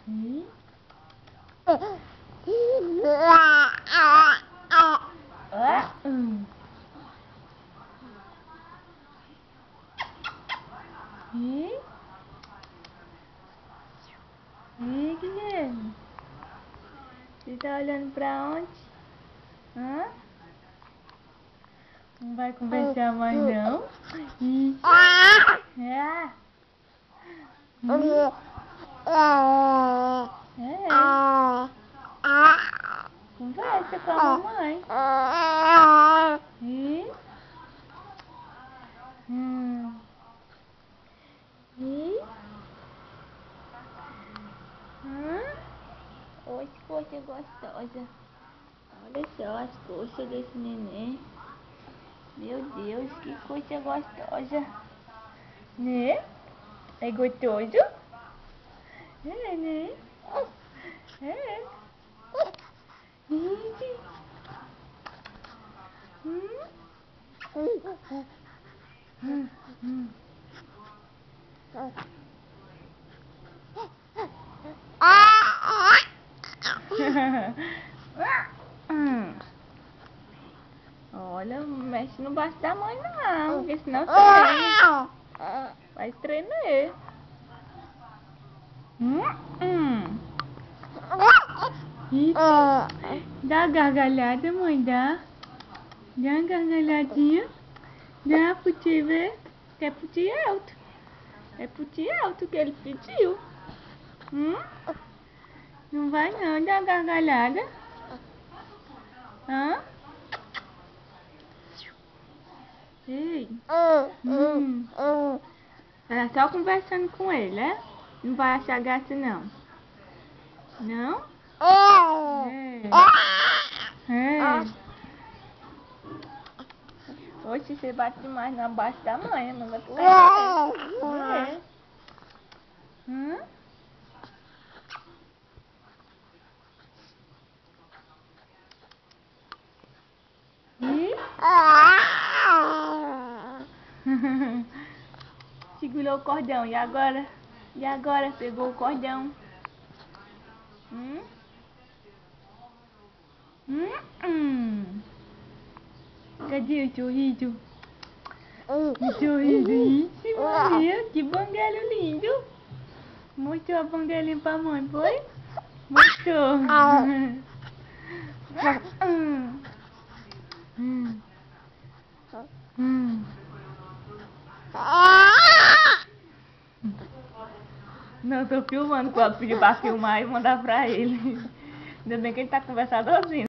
Hum? Guilherme, você tá olhando pra onde? Hã? Não vai conversar mais não? Isso. É. Conversa com a mamãe. E? E? Oi, que coisa gostosa. Olha só as coxas desse neném. Meu Deus, que coisa gostosa. Né? É gostoso? É, né? É. Ih. Olha, não mexe no baixo da mãe não, porque senão você vai tremer. Dá uma gargalhada, mãe, dá. Dá uma gargalhadinha. Dá pro tio ver. É pro tio alto. É pro tio alto que ele pediu. Não vai não, dá uma gargalhada. Hã? Ei. Ela só conversando com ele, né? Não vai achar graça não. Não? É. Oxe, você bate demais na base da mãe, manda pro lado. Segurou o cordão, e agora? E agora? Pegou o cordão. Cadê o sorriso? O sorriso, isso, Maria, que banguelo lindo. Mostrou a banguelinha pra mãe, foi? Mostrou. Não, tô filmando, quando pediu pra filmar e mandar pra ele. Ainda bem que ele tá conversando sozinho.